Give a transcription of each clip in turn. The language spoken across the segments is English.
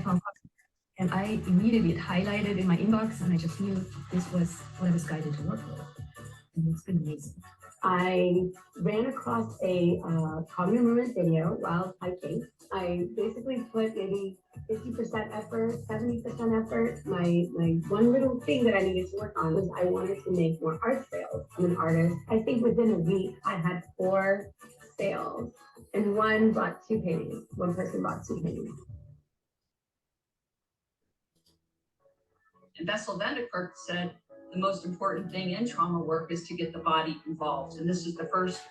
found Cogno, and I immediately highlighted in my inbox, and I just knew this was what I was guided to work with. And it's been amazing. I ran across a Cognomovement video while hiking. I basically put maybe 50% effort, 70% effort. My one little thing that I needed to work on was I wanted to make more art sales. I'm an artist. I think within a week, I had 4 sales, and one bought 2 paintings. One person bought 2 paintings. And Bessel van der Kolk said, the most important thing in trauma work is to get the body involved. And this is the first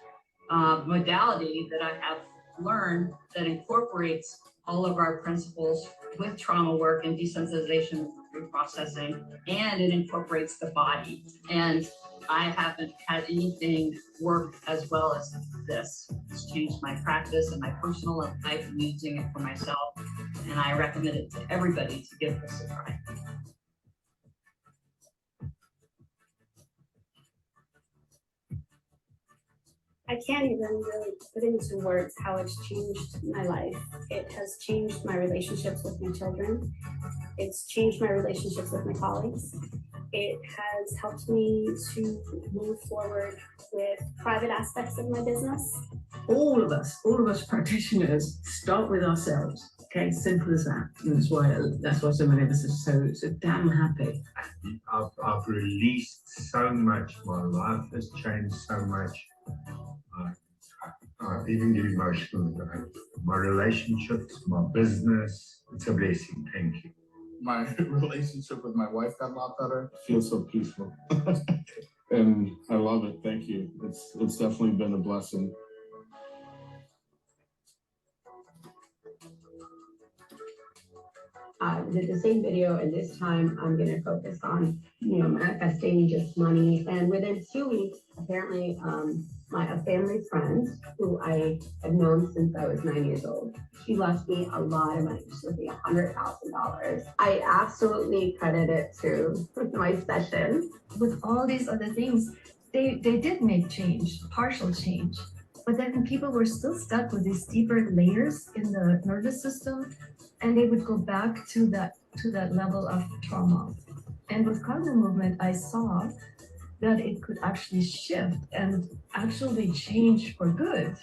modality that I have learned that incorporates all of our principles with trauma work and desensitization reprocessing, and it incorporates the body. And I haven't had anything work as well as this. It's changed my practice and my personal life and using it for myself. And I recommend it to everybody to give this a try. I can't even really put into words how it's changed my life. It has changed my relationships with my children. It's changed my relationships with my colleagues. It has helped me to move forward with private aspects of my business. All of us practitioners start with ourselves. Okay, simple as that. And that's why so many of us are so damn happy. I've released so much. My life has changed so much. I even get emotional. My relationships, my business, it's a blessing. Thank you. My relationship with my wife got a lot better. I feel so peaceful. And I love it. Thank you. It's definitely been a blessing. Did the same video, and this time I'm going to focus on, manifesting just money. And within 2 weeks, apparently, a family friend who I have known since I was 9 years old, she left me a lot of money. She left me $100,000. I absolutely credit it to my session. With all these other things, they did make change, partial change. But then people were still stuck with these deeper layers in the nervous system, and they would go back to that level of trauma. And with Cognomovement, I saw that it could actually shift and actually change for good.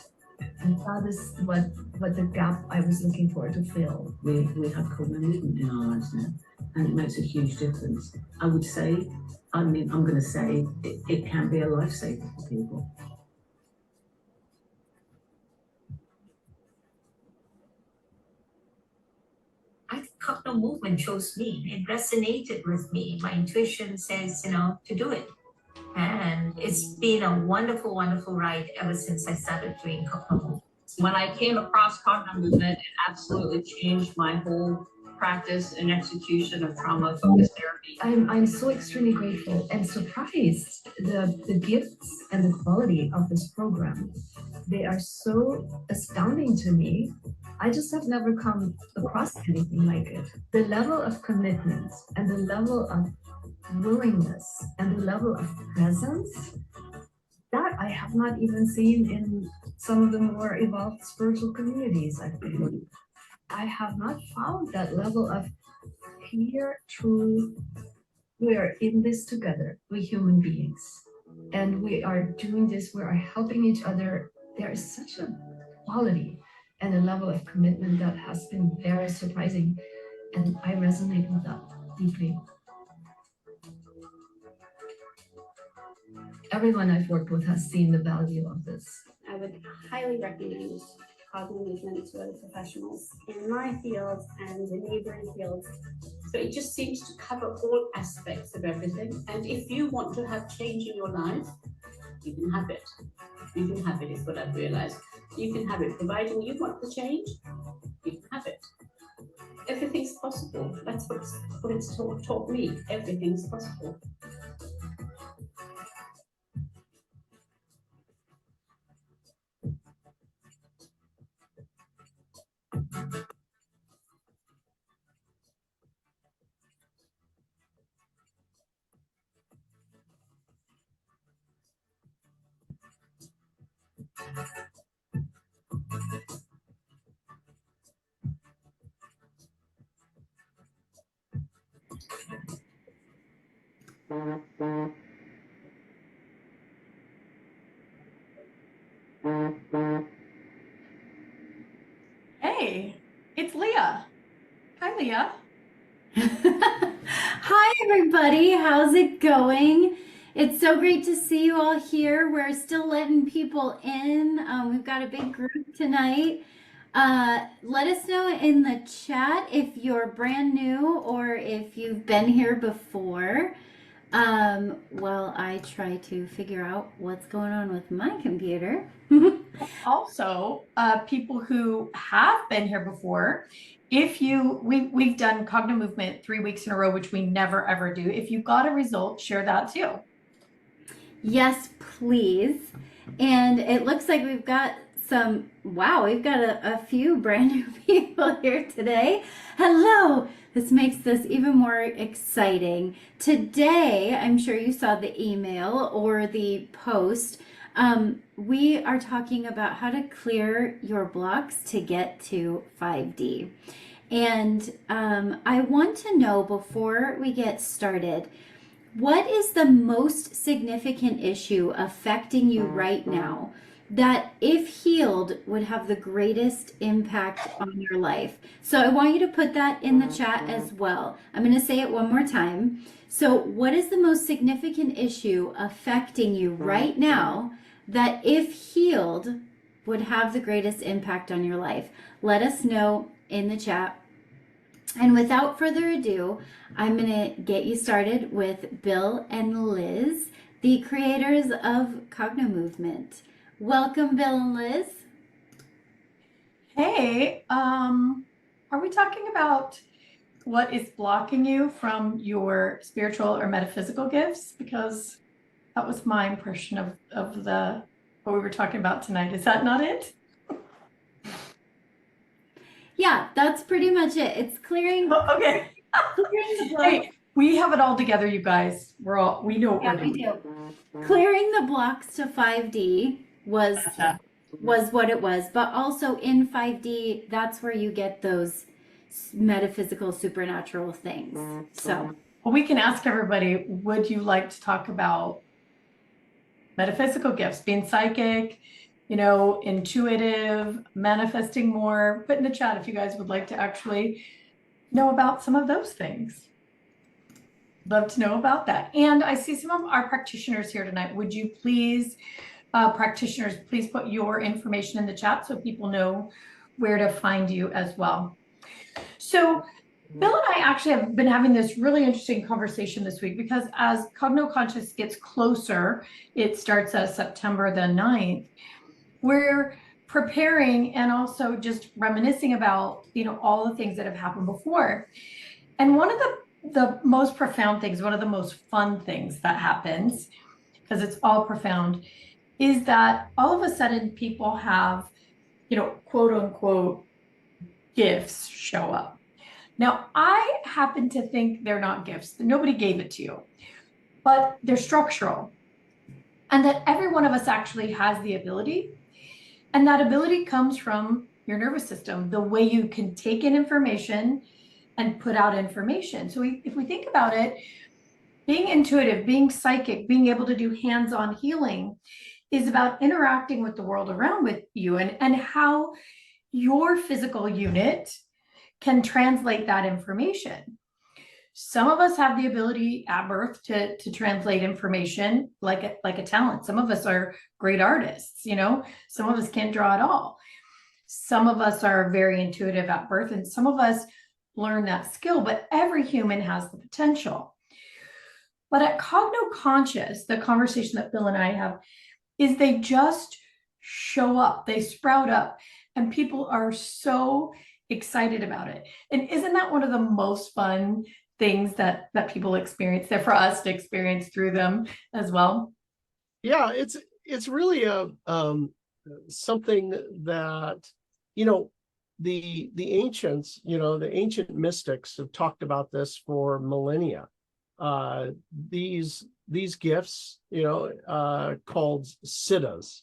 And that is what the gap I was looking for to fill. We have Cognomovement in our lives now, and it makes a huge difference. I'm going to say it can be a lifesaver for people. I think Cognomovement chose me. It resonated with me. My intuition says, to do it. And it's been a wonderful, wonderful ride ever since I started doing Cognomovement. When I came across Cognomovement, it absolutely changed my whole practice and execution of trauma-focused therapy. I'm so extremely grateful and surprised the gifts and the quality of this program. They are so astounding to me. I just have never come across anything like it. The level of commitment and the level of willingness and the level of presence that I have not even seen in some of the more evolved spiritual communities I've been in. I have not found that level of clear, true, we are in this together, we human beings, and we are doing this, we are helping each other. There is such a quality and a level of commitment that has been very surprising, and I resonate with that deeply. Everyone I've worked with has seen the value of this. I would highly recommend Cognomovement to other professionals in my field and in neighboring fields. So it just seems to cover all aspects of everything. And if you want to have change in your life, you can have it. You can have it, is what I've realized. You can have it, providing you want the change, you can have it. Everything's possible. That's what it's taught me. Everything's possible. Hey, it's Leah. Hi, Leah. Hi, everybody. How's it going? It's so great to see you all here. We're still letting people in. We've got a big group tonight. Let us know in the chat if you're brand new or if you've been here before. While I try to figure out what's going on with my computer. Also, people who have been here before, we've done Cognomovement 3 weeks in a row, which we never ever do. If you got a result, share that too. Yes, please. And it looks like we've got we've got a few brand new people here today. Hello. This makes this even more exciting. Today, I'm sure you saw the email or the post. We are talking about how to clear your blocks to get to 5D. And I want to know before we get started, what is the most significant issue affecting you right now that, if healed, would have the greatest impact on your life? So I want you to put that in the chat as well. I'm going to say it one more time. So what is the most significant issue affecting you right now that, if healed, would have the greatest impact on your life? Let us know in the chat. And without further ado, I'm going to get you started with Bill and Liz, the creators of Cognomovement. Welcome, Bill and Liz. Hey, are we talking about what is blocking you from your spiritual or metaphysical gifts? Because that was my impression of what we were talking about tonight. Is that not it? Yeah, that's pretty much it. It's clearing. Okay. Clearing the blocks. Hey, we have it all together, you guys. We know what we're doing. We do. Clearing the blocks to 5D was what it was, but also in 5D, that's where you get those metaphysical, supernatural things. So, well, we can ask everybody, would you like to talk about metaphysical gifts, being psychic, intuitive, manifesting more? Put in the chat if you guys would like to actually know about some of those things. Love to know about that. And I see some of our practitioners here tonight. Would you please, practitioners, please put your information in the chat so people know where to find you as well. So Bill and I actually have been having this really interesting conversation this week, because as Cogno Conscious gets closer, it starts September the 9th, we're preparing and also just reminiscing about, all the things that have happened before. And one of the most profound things, one of the most fun things that happens, because it's all profound, is that all of a sudden people have, quote unquote, gifts show up. Now, I happen to think they're not gifts. Nobody gave it to you, but they're structural. And that every one of us actually has the ability. And that ability comes from your nervous system, the way you can take in information and put out information. So if we think about it, being intuitive, being psychic, being able to do hands-on healing is about interacting with the world around with you and how your physical unit can translate that information. Some of us have the ability at birth to translate information like a talent. Some of us are great artists, some of us can't draw at all. Some of us are very intuitive at birth, and some of us learn that skill, but every human has the potential. But at Cogno Conscious, the conversation that Bill and I have is they just show up, they sprout up, and people are so excited about it. And isn't that one of the most fun things that people experience there for us to experience through them as well? Yeah, it's really something that, the ancients, the ancient mystics have talked about this for millennia. These gifts, called siddhas.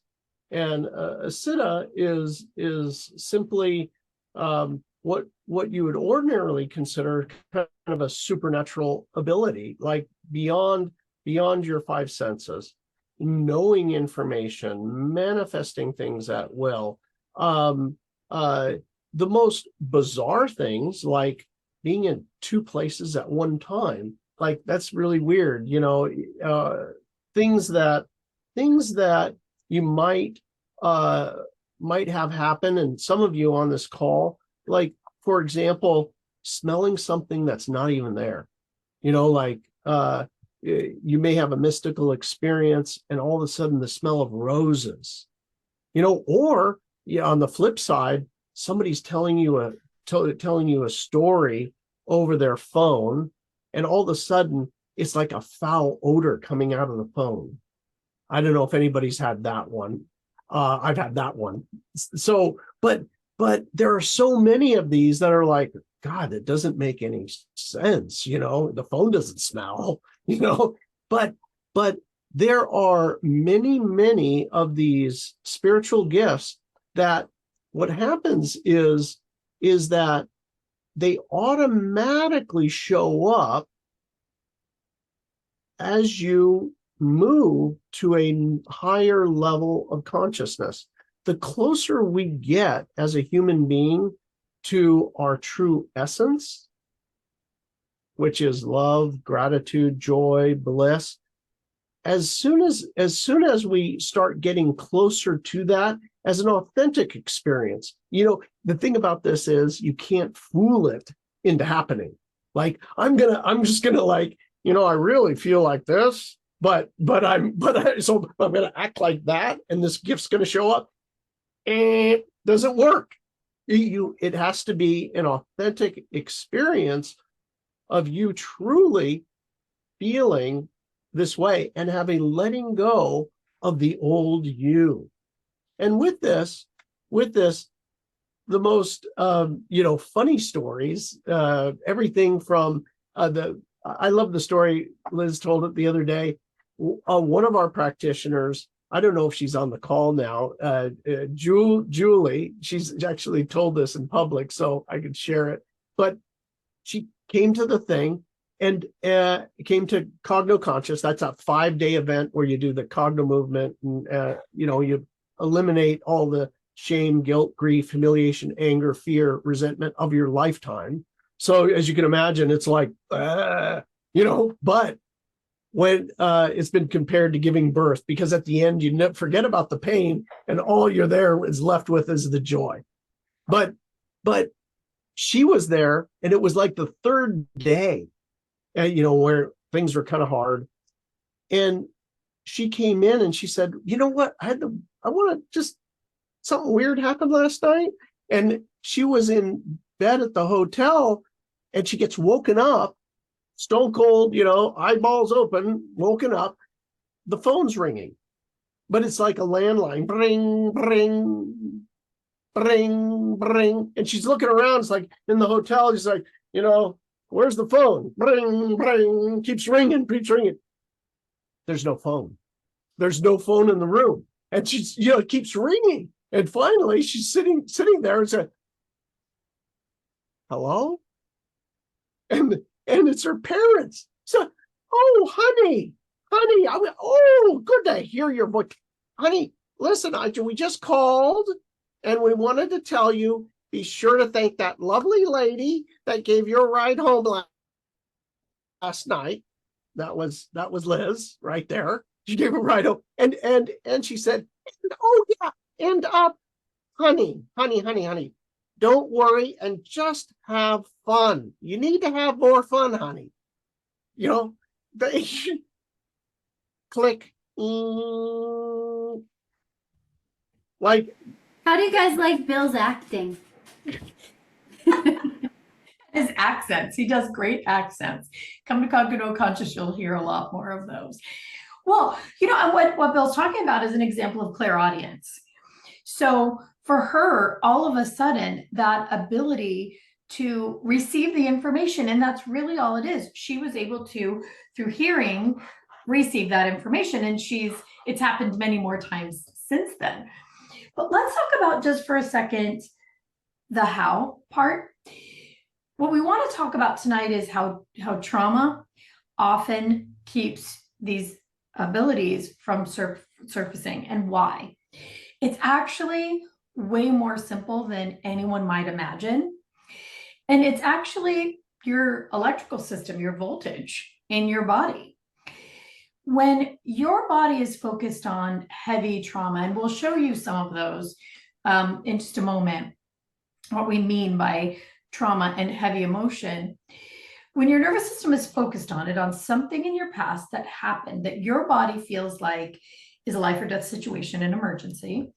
And a siddha is simply what you would ordinarily consider kind of a supernatural ability, like beyond beyond your five senses, knowing information, manifesting things at will. The most bizarre things, like being in two places at one time, like that's really weird, you know, things that you might have happen, and some of you on this call, like, for example, smelling something that's not even there, you know, like you may have a mystical experience and all of a sudden the smell of roses, you know, or yeah, on the flip side, somebody's telling you a story over their phone, and all of a sudden it's like a foul odor coming out of the phone. I don't know if anybody's had that one. I've had that one. So, but there are so many of these that are like, God, it doesn't make any sense. You know, the phone doesn't smell, you know, but there are many of these spiritual gifts that what happens is that they automatically show up as you move to a higher level of consciousness. The closer we get as a human being to our true essence, which is love, gratitude, joy, bliss, as soon as we start getting closer to that as an authentic experience, you know, the thing about this is you can't fool it into happening. Like, I'm just gonna, like, you know, I really feel like this, so I'm gonna act like that, and this gift's gonna show up. And doesn't work. It has to be an authentic experience of you truly feeling this way and have a letting go of the old you. And with this, the most funny stories, everything from I love the story Liz told it the other day. One of our practitioners, I don't know if she's on the call now, Julie, she's actually told this in public, so I could share it. But she came to the thing and came to Cogno Conscious. That's a 5-day event where you do the Cogno movement, and you eliminate all the shame, guilt, grief, humiliation, anger, fear, resentment of your lifetime. So as you can imagine, it's like, but when it's been compared to giving birth, because at the end, you never forget about the pain and all you're there is left with is the joy. But she was there, and it was like the third day, where things were kind of hard. And she came in and she said, you know what? Something weird happened last night. And she was in bed at the hotel, and she gets woken up, stone cold, eyeballs open, woken up. The phone's ringing, but it's like a landline. Bring, bring, bring, bring. And she's looking around. It's like in the hotel. She's like, where's the phone? Bring, bring. Keeps ringing. There's no phone. There's no phone in the room. And she's, it keeps ringing. And finally, she's sitting there and said, hello? And it's her parents. So, oh, honey, good to hear your voice. Honey, listen, we just called and we wanted to tell you, be sure to thank that lovely lady that gave you a ride home last night. That was Liz right there. She gave a ride home. And she said, oh yeah, and honey, don't worry and just have fun. You need to have more fun, honey. Click. Like, how do you guys like Bill's acting? His accents. He does great accents. Come to Cogno Conscious, you'll hear a lot more of those. Well, and what Bill's talking about is an example of clairaudience. So for her, all of a sudden, that ability to receive the information, and that's really all it is. She was able to, through hearing, receive that information, and it's happened many more times since then. But let's talk about, just for a second, the how part. What we want to talk about tonight is how trauma often keeps these abilities from surfacing, and why. It's actually way more simple than anyone might imagine. And it's actually your electrical system, your voltage in your body. When your body is focused on heavy trauma, and we'll show you some of those in just a moment, what we mean by trauma and heavy emotion. When your nervous system is focused on it, on something in your past that happened that your body feels like is a life or death situation, an emergency,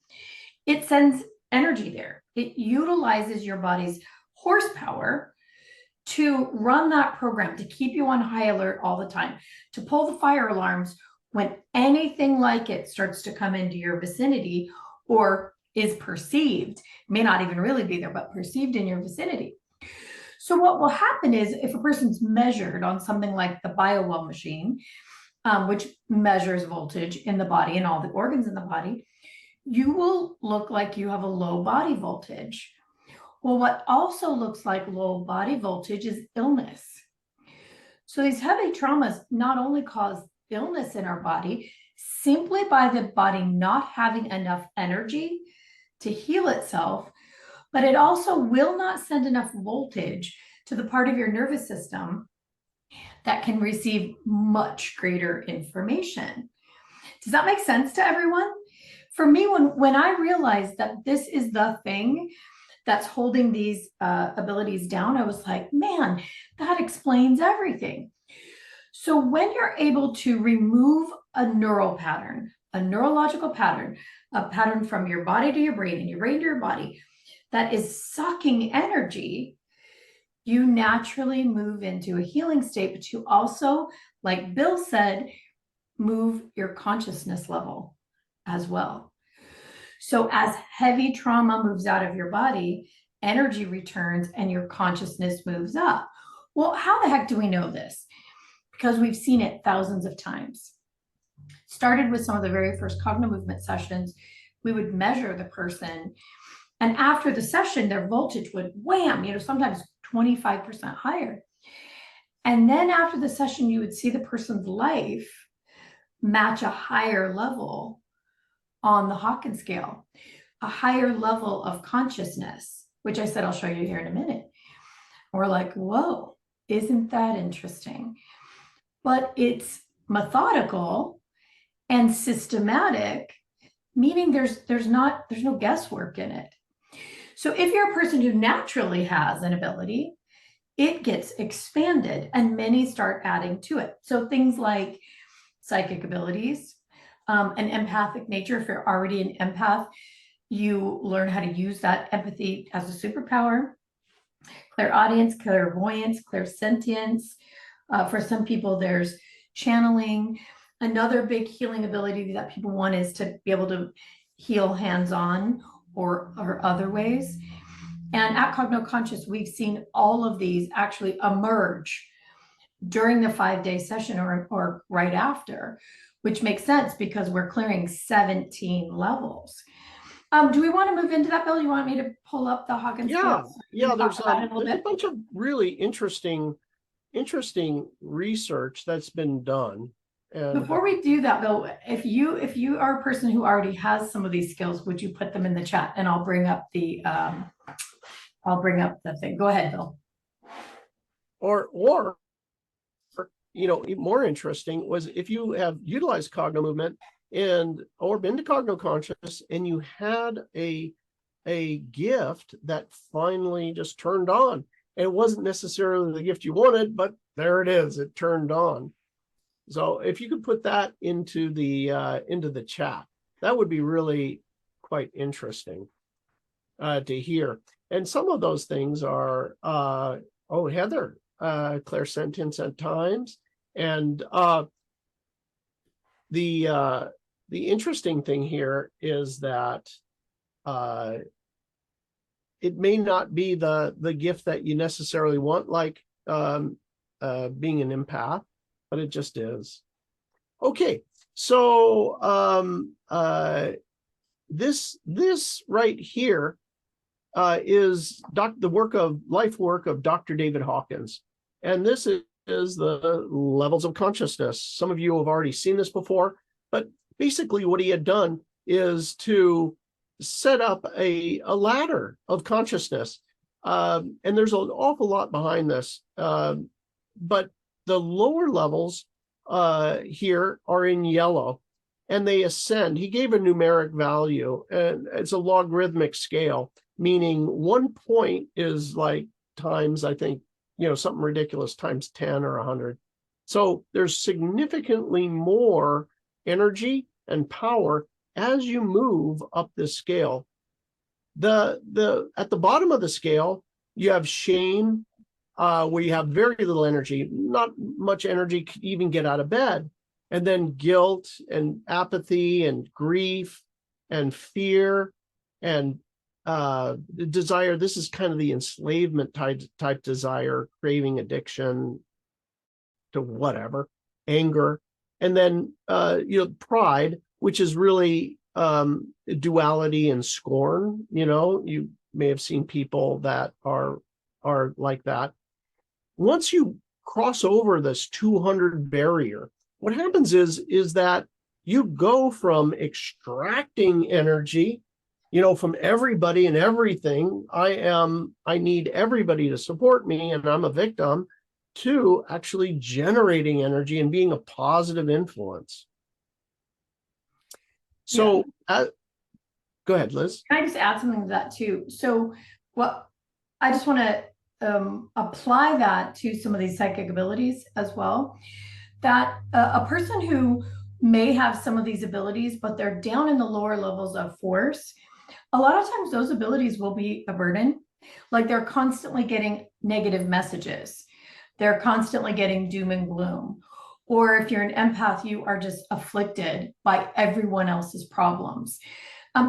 it sends energy there. It utilizes your body's horsepower to run that program, to keep you on high alert all the time, to pull the fire alarms when anything like it starts to come into your vicinity or is perceived, may not even really be there, but perceived in your vicinity. So what will happen is if a person's measured on something like the BioWell machine, which measures voltage in the body and all the organs in the body, you will look like you have a low body voltage. Well, what also looks like low body voltage is illness. So these heavy traumas not only cause illness in our body, simply by the body not having enough energy to heal itself, but it also will not send enough voltage to the part of your nervous system that can receive much greater information. Does that make sense to everyone? For me, when I realized that this is the thing that's holding these abilities down, I was like, man, that explains everything. So when you're able to remove a neural pattern, a neurological pattern, a pattern from your body to your brain and your brain to your body that is sucking energy, you naturally move into a healing state, but you also, like Bill said, move your consciousness level as well. So as heavy trauma moves out of your body, energy returns and your consciousness moves up. Well, how the heck do we know this? Because we've seen it thousands of times. Started with some of the very first Cognomovement sessions, we would measure the person, and after the session, their voltage would wham, sometimes 25% higher. And then after the session, you would see the person's life match a higher level on the Hawkins scale, a higher level of consciousness, which I said I'll show you here in a minute. We're like, whoa, isn't that interesting? But it's methodical and systematic, meaning there's no guesswork in it. So if you're a person who naturally has an ability, it gets expanded and many start adding to it. So things like psychic abilities, an empathic nature. If you're already an empath, you learn how to use that empathy as a superpower. Clairaudience, clairvoyance, clairsentience. For some people, there's channeling. Another big healing ability that people want is to be able to heal hands-on or other ways. And at Cogno Conscious, we've seen all of these actually emerge during the 5-day session or right after, which makes sense because we're clearing 17 levels. Do we want to move into that, Bill? You want me to pull up the Hawkins scale? Yeah, there's a bunch of really interesting research that's been done. And before we do that, Bill, if you are a person who already has some of these skills, would you put them in the chat and I'll bring up the thing. Go ahead, Bill. Or even more interesting was if you have utilized Cogno Movement or been to Cogno Conscious and you had a gift that finally just turned on. And it wasn't necessarily the gift you wanted, but there it is, it turned on. So if you could put that into the chat, that would be really quite interesting to hear. And some of those things are, Heather, clairsentience at times. And the interesting thing here is that it may not be the gift that you necessarily want, like being an empath, but it just is. Okay, so this right here is the life work of Dr. David Hawkins, and this is the levels of consciousness. Some of you have already seen this before, but basically what he had done is to set up a ladder of consciousness. And there's an awful lot behind this. But the lower levels here are in yellow, and they ascend. He gave a numeric value, and it's a logarithmic scale, meaning 1 point is like times, I think, something ridiculous, times 10 or 100. So there's significantly more energy and power as you move up this scale. At the bottom of the scale, you have shame, where you have very little energy, not much energy to even get out of bed. And then guilt and apathy and grief and fear and desire. This is kind of the enslavement type desire, craving, addiction to whatever, anger. And then, pride, which is really duality and scorn. You may have seen people that are like that. Once you cross over this 200 barrier, what happens is that you go from extracting energy, from everybody and everything. I need everybody to support me and I'm a victim, to actually generating energy and being a positive influence. So go ahead, Liz. Can I just add something to that too? So I just want to apply that to some of these psychic abilities as well. That a person who may have some of these abilities, but they're down in the lower levels of force, a lot of times those abilities will be a burden. Like they're constantly getting negative messages. They're constantly getting doom and gloom. Or if you're an empath, you are just afflicted by everyone else's problems.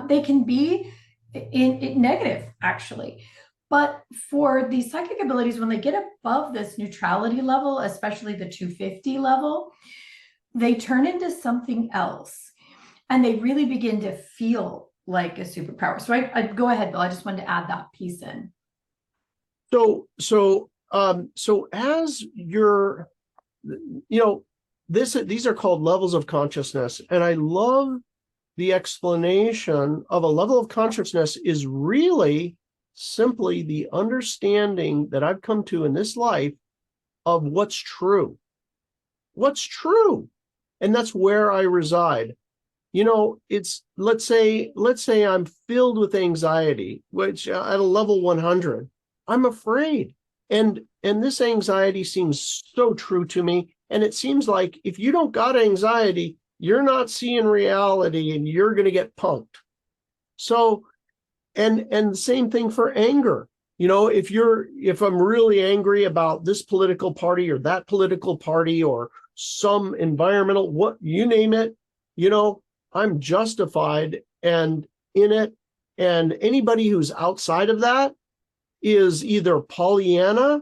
They can be in negative, actually. But for these psychic abilities, when they get above this neutrality level, especially the 250 level, they turn into something else. And they really begin to feel like a superpower. So I go ahead, Bill. I just wanted to add that piece in. So as you're, these are called levels of consciousness. And I love the explanation of a level of consciousness is really simply the understanding that I've come to in this life of what's true. What's true? And that's where I reside. It's, let's say I'm filled with anxiety, which at a level 100, I'm afraid. And this anxiety seems so true to me. And it seems like if you don't got anxiety, you're not seeing reality and you're going to get punked. So, and the same thing for anger. If I'm really angry about this political party or that political party or some environmental, what you name it, I'm justified and in it. And anybody who's outside of that is either Pollyanna,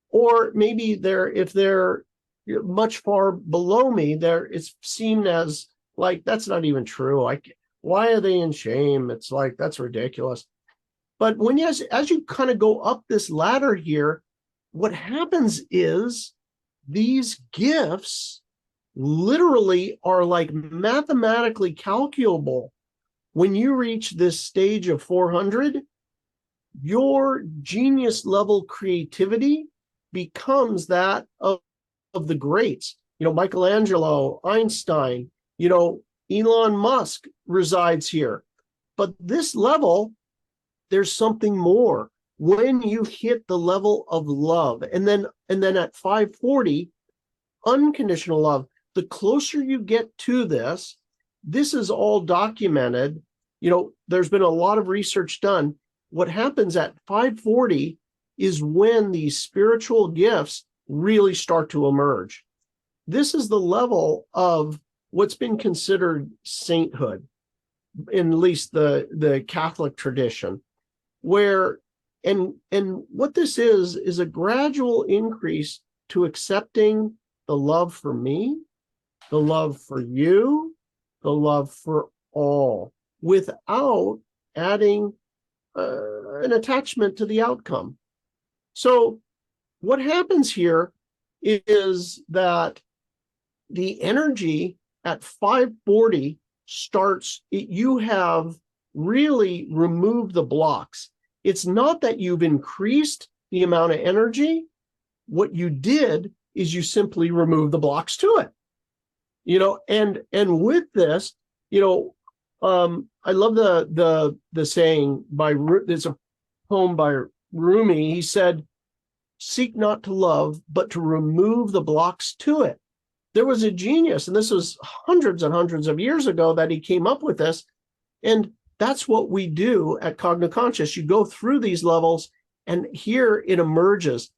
or maybe if they're much far below me, it's seen as like, that's not even true. Why are they in shame? It's like, that's ridiculous. But as you kind of go up this ladder here, what happens is these gifts literally are like mathematically calculable. When you reach this stage of 400, your genius level creativity becomes that of the greats. Michelangelo, Einstein, Elon Musk resides here. But this level, there's something more. When you hit the level of love, and then at 540, unconditional love, the closer you get to this is all documented. There's been a lot of research done. What happens at 540 is when these spiritual gifts really start to emerge. This is the level of what's been considered sainthood, in at least the Catholic tradition, where and what this is a gradual increase to accepting the love for me, the love for you, the love for all, without adding an attachment to the outcome. So what happens here is that the energy at 540 starts, you have really removed the blocks. It's not that you've increased the amount of energy. What you did is you simply remove the blocks to it. You know, and with this, you know, I love the saying by, there's a poem by Rumi. He said, seek not to love, but to remove the blocks to it. There was a genius, and this was hundreds and hundreds of years ago that he came up with this. And that's what we do at Cogno Conscious. You go through these levels, and here it emerges.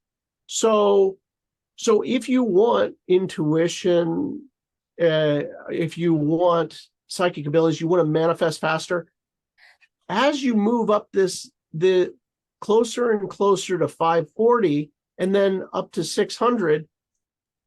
So if you want intuition, if you want psychic abilities, you want to manifest faster, as you move up the closer and closer to 540 and then up to 600,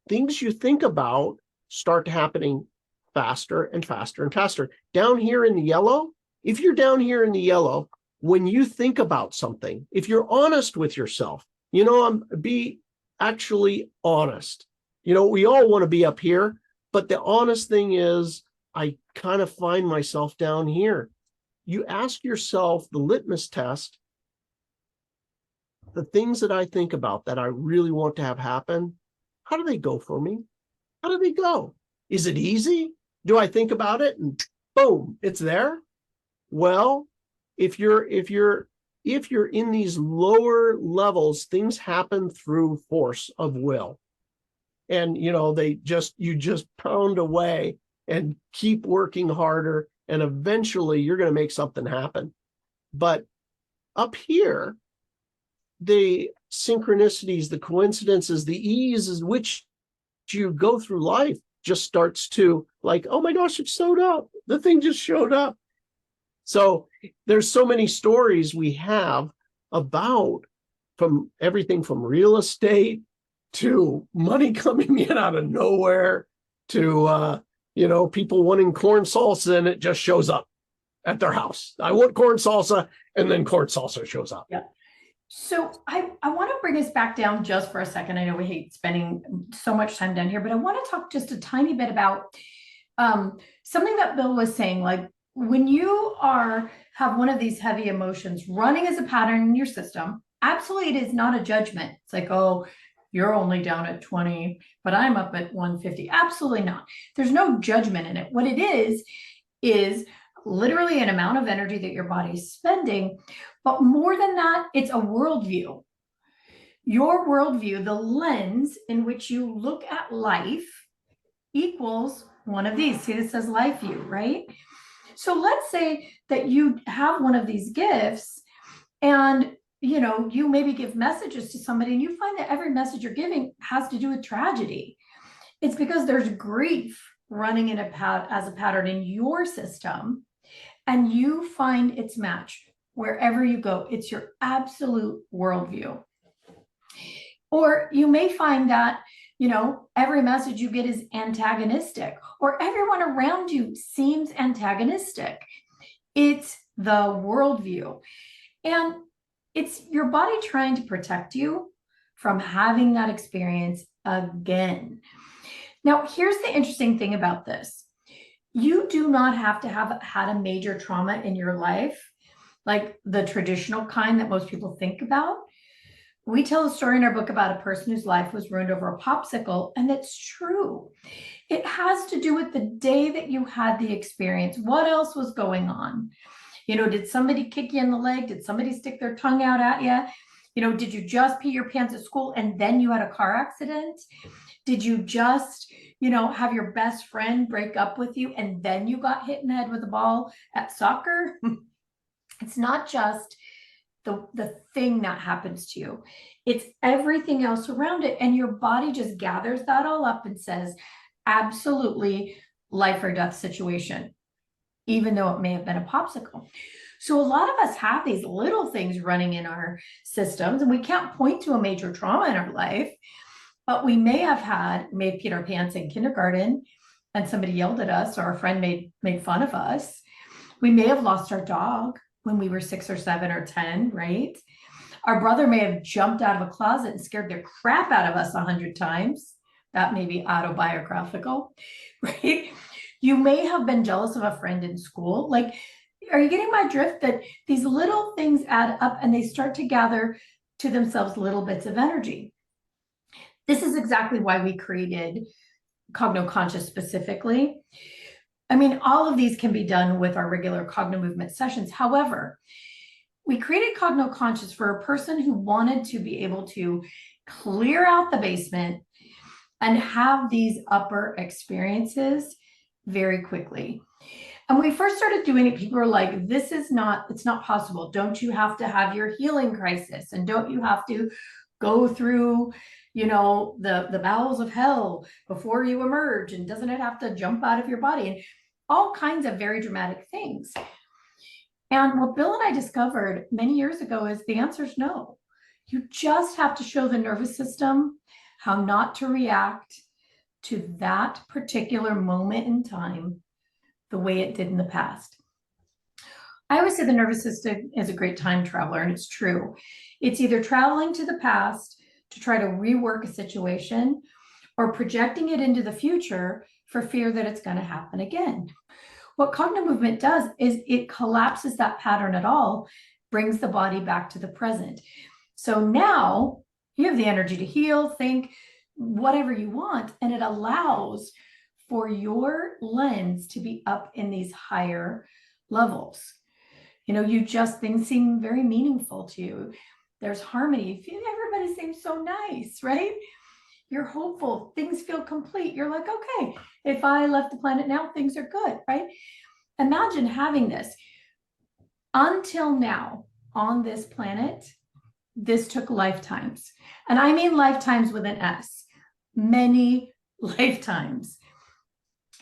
things you think about start happening faster and faster and faster. Down here in the yellow, if you're down here in the yellow, when you think about something, if you're honest with yourself, you know, be actually honest. You know, we all want to be up here, but the honest thing is, I kind of find myself down here. You ask yourself the litmus test, the things that I think about that I really want to have happen, how do they go for me? How do they go? Is it easy? Do I think about it and boom, it's there? Well, if you're in these lower levels, things happen through force of will. And you know, you just pound away and keep working harder, and eventually you're going to make something happen. But up here, the synchronicities, the coincidences, the ease in which you go through life just starts to, like, oh my gosh, it showed up. The thing just showed up. So there's so many stories we have about, from everything from real estate to money coming in out of nowhere to, you know, people wanting corn salsa and it just shows up at their house. I want corn salsa, and then corn salsa shows up. Yeah. So I want to bring us back down just for a second. I know we hate spending so much time down here, but I want to talk just a tiny bit about something that Bill was saying. Like, when you have one of these heavy emotions running as a pattern in your system, absolutely, it is not a judgment. It's like, oh, you're only down at 20, but I'm up at 150. Absolutely not. There's no judgment in it. What it is literally an amount of energy that your body is spending. But more than that, it's a worldview. Your worldview, the lens in which you look at life, equals one of these. See, this says life view, right? So let's say that you have one of these gifts, and you know, you maybe give messages to somebody, and you find that every message you're giving has to do with tragedy. It's because there's grief running in as a pattern in your system, and you find its match wherever you go. It's your absolute worldview. Or you may find that, you know, every message you get is antagonistic, or everyone around you seems antagonistic. It's the worldview. And it's your body trying to protect you from having that experience again. Now, here's the interesting thing about this. You do not have to have had a major trauma in your life, like the traditional kind that most people think about. We tell a story in our book about a person whose life was ruined over a popsicle, and it's true. It has to do with the day that you had the experience. What else was going on? You know, did somebody kick you in the leg? Did somebody stick their tongue out at you? You know, did you just pee your pants at school and then you had a car accident? Did you just, you know, have your best friend break up with you and then you got hit in the head with a ball at soccer? It's not just the thing that happens to you. It's everything else around it. And your body just gathers that all up and says, absolutely life or death situation, even though it may have been a popsicle. So a lot of us have these little things running in our systems, and we can't point to a major trauma in our life, but we may have peed our pants in kindergarten and somebody yelled at us, or a friend made fun of us. We may have lost our dog when we were 6 or 7 or 10, right? Our brother may have jumped out of a closet and scared the crap out of us 100 times. That may be autobiographical, right? You may have been jealous of a friend in school. Like, are you getting my drift? That these little things add up and they start to gather to themselves little bits of energy. This is exactly why we created Cogno Conscious specifically. I mean, all of these can be done with our regular Cogno Movement sessions. However, we created Cogno Conscious for a person who wanted to be able to clear out the basement and have these upper experiences very quickly. And when we first started doing it, people were like, it's not possible. Don't you have to have your healing crisis? And don't you have to go through, the bowels of hell before you emerge? And doesn't it have to jump out of your body? And all kinds of very dramatic things. And what Bill and I discovered many years ago is the answer is no. You just have to show the nervous system how not to react to that particular moment in time the way it did in the past. I always say the nervous system is a great time traveler, and it's true. It's either traveling to the past to try to rework a situation or projecting it into the future for fear that it's going to happen again. What Cognomovement does is it collapses that pattern at all, brings the body back to the present. So now you have the energy to heal, think, whatever you want, and it allows for your lens to be up in these higher levels. Things seem very meaningful to you. There's harmony. Everybody seems so nice, right? You're hopeful. Things feel complete. You're like, okay, if I left the planet now, things are good, right? Imagine having this. Until now, on this planet, this took lifetimes. And I mean lifetimes with an S. Many lifetimes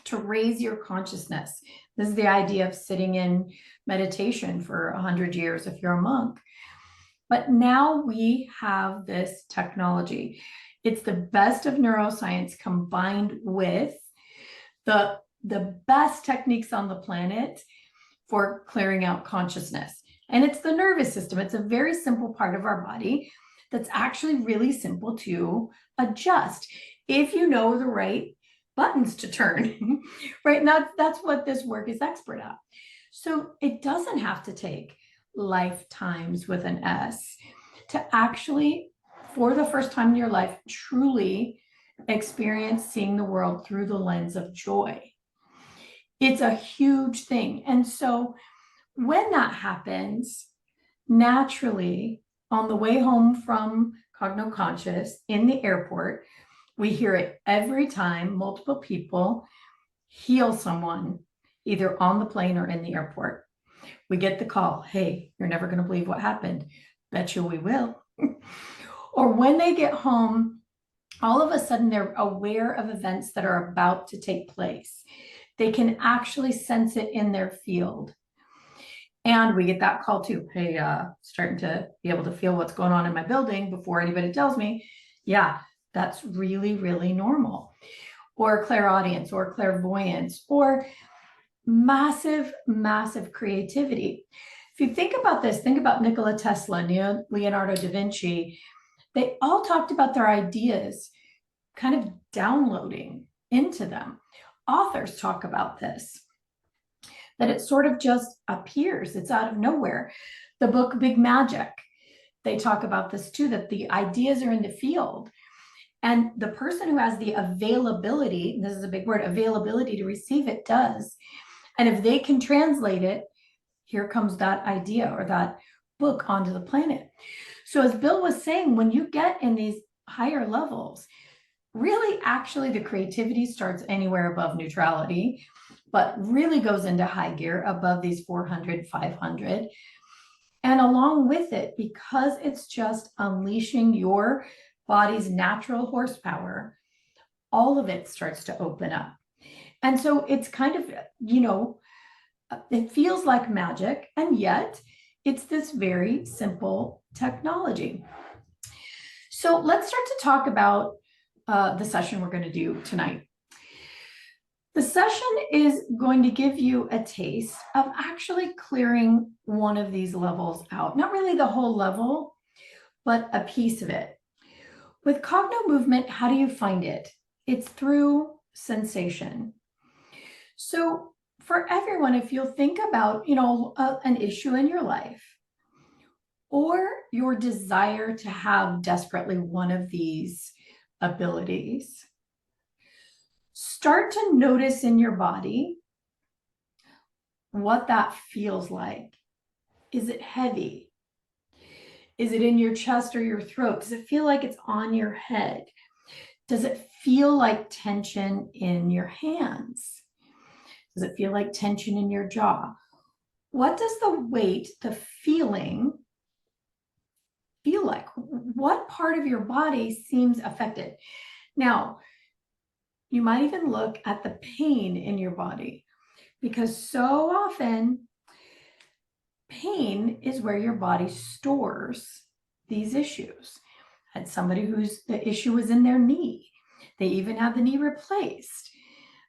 to raise your consciousness. This is the idea of sitting in meditation for 100 years if you're a monk. But now we have this technology. It's the best of neuroscience combined with the best techniques on the planet for clearing out consciousness. And it's the nervous system. It's a very simple part of our body that's actually really simple to adjust if you know the right buttons to turn, right? And that's what this work is expert at. So it doesn't have to take lifetimes with an S to actually, for the first time in your life, truly experience seeing the world through the lens of joy. It's a huge thing. And so when that happens, naturally, on the way home from Cogno Conscious in the airport, we hear it every time multiple people heal someone, either on the plane or in the airport. We get the call, hey, you're never going to believe what happened. Bet you we will. Or when they get home, all of a sudden they're aware of events that are about to take place. They can actually sense it in their field. And we get that call too. Hey, starting to be able to feel what's going on in my building before anybody tells me. Yeah, that's really, really normal. Or clairaudience or clairvoyance or massive, massive creativity. If you think about this, think about Nikola Tesla, Leonardo da Vinci. They all talked about their ideas kind of downloading into them. Authors talk about this, that it sort of just appears. It's out of nowhere. The book Big Magic, they talk about this too, that the ideas are in the field. And the person who has the availability, this is a big word, availability to receive it does. And if they can translate it, here comes that idea or that book onto the planet. So as Bill was saying, when you get in these higher levels, really actually the creativity starts anywhere above neutrality, but really goes into high gear above these 400, 500. And along with it, because it's just unleashing your body's natural horsepower, all of it starts to open up. And so it's kind of, it feels like magic, and yet it's this very simple technology. So let's start to talk about the session we're going to do tonight. The session is going to give you a taste of actually clearing one of these levels out. Not really the whole level, but a piece of it. With Cogno Movement, how do you find it? It's through sensation. So for everyone, if you'll think about, an issue in your life or your desire to have desperately one of these abilities, start to notice in your body what that feels like. Is it heavy? Is it in your chest or your throat? Does it feel like it's on your head? Does it feel like tension in your hands? Does it feel like tension in your jaw? What does the weight, the feeling, feel like? What part of your body seems affected? Now, you might even look at the pain in your body, because so often pain is where your body stores these issues. I had somebody whose the issue was in their knee. They even had the knee replaced.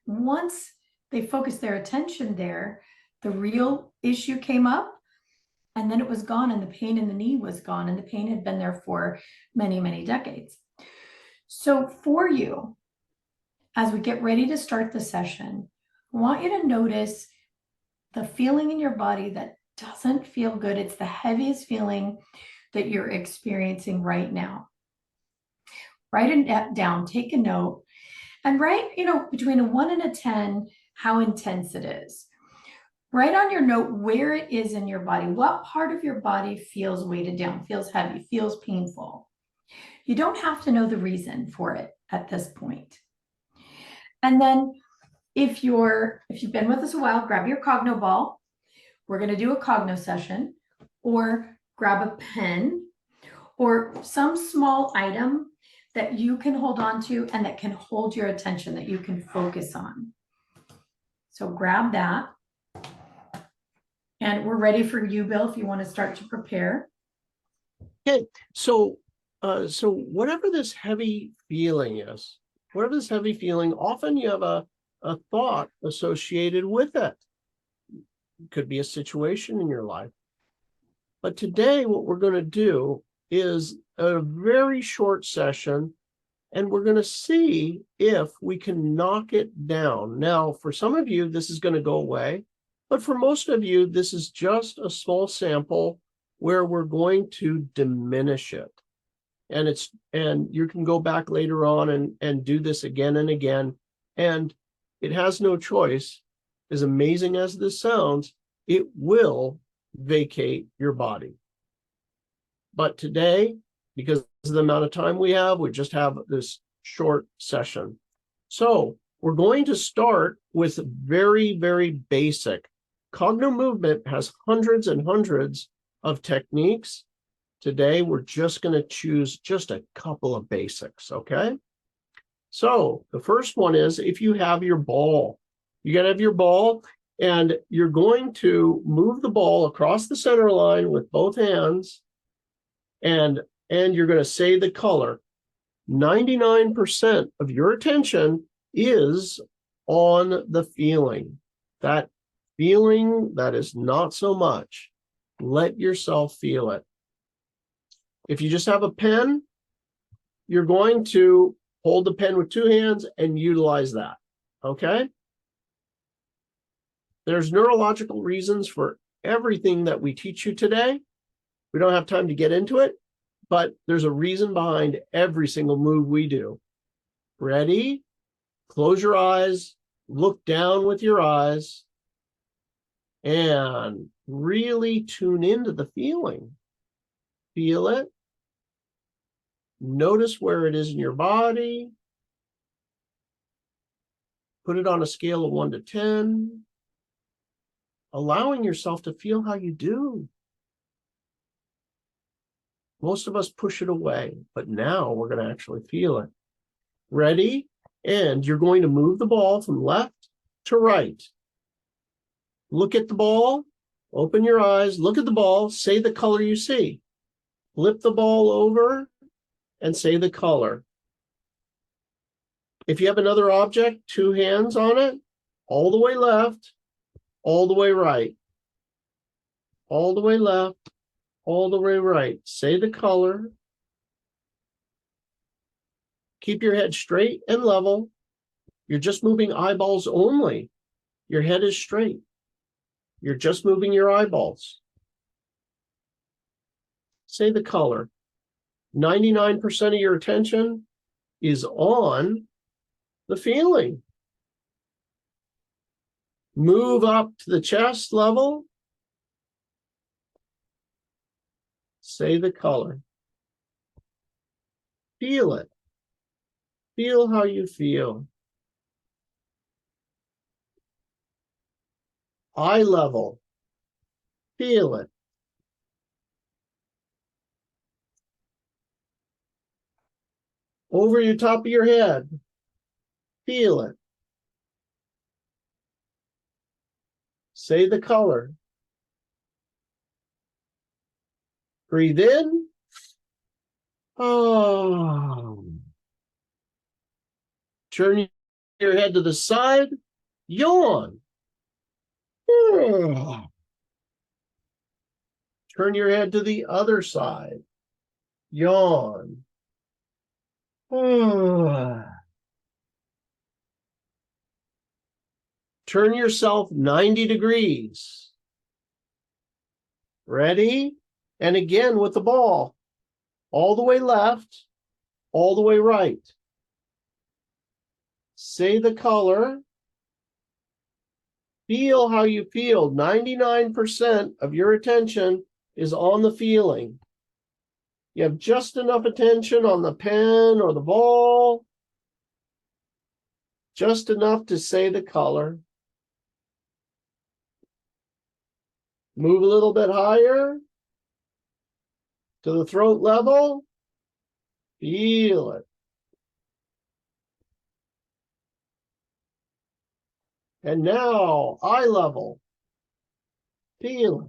Once they focused their attention there, the real issue came up, and then it was gone, and the pain in the knee was gone, and the pain had been there for many, many decades. So for you, as we get ready to start the session, I want you to notice the feeling in your body that doesn't feel good. It's the heaviest feeling that you're experiencing right now. Write it down, take a note, and write, between a 1 and a 10, how intense it is. Write on your note where it is in your body. What part of your body feels weighted down, feels heavy, feels painful? You don't have to know the reason for it at this point. And then if you've been with us a while, grab your Cogno ball. We're going to do a Cogno session, or grab a pen or some small item that you can hold on to and that can hold your attention, that you can focus on. So grab that. And we're ready for you, Bill, if you want to start to prepare. Okay, so whatever this heavy feeling is, often you have a thought associated with it. It could be a situation in your life. But today, what we're going to do is a very short session, and we're going to see if we can knock it down. Now, for some of you, this is going to go away. But for most of you, this is just a small sample where we're going to diminish it. And you can go back later on and do this again and again. And it has no choice. As amazing as this sounds, it will vacate your body. But today, because of the amount of time we just have this short session. So we're going to start with very, very basic. Cogno Movement has hundreds and hundreds of techniques. Today, we're just going to choose just a couple of basics, okay? So the first one is, if you have your ball, you got to have your ball, and you're going to move the ball across the center line with both hands, and you're going to say the color. 99% of your attention is on the feeling. That feeling that is not so much. Let yourself feel it. If you just have a pen, you're going to hold the pen with two hands and utilize that, okay? There's neurological reasons for everything that we teach you today. We don't have time to get into it, but there's a reason behind every single move we do. Ready? Close your eyes, look down with your eyes, and really tune into the feeling. Feel it. Notice where it is in your body. Put it on a scale of 1 to 10. Allowing yourself to feel how you do. Most of us push it away, but now we're going to actually feel it. Ready? And you're going to move the ball from left to right. Look at the ball, open your eyes, look at the ball, say the color you see. Flip the ball over and say the color. If you have another object, two hands on it, all the way left, all the way right. All the way left, all the way right. Say the color Keep your head straight and level. You're just moving eyeballs only. Your head is straight. You're just moving your eyeballs. Say the color. 99% of your attention is on the feeling. Move up to the chest level. Say the color. Feel it. Feel how you feel. Eye level. Feel it. Over your top of your head. Feel it. Say the color. Breathe in. Oh. Turn your head to the side. Yawn. Turn your head to the other side. Yawn. Turn yourself 90 degrees. Ready? And again with the ball. All the way left, all the way right. Say the color. Feel how you feel. 99% of your attention is on the feeling. You have just enough attention on the pen or the ball. Just enough to say the color. Move a little bit higher to the throat level. Feel it. And now, eye level. Feel it.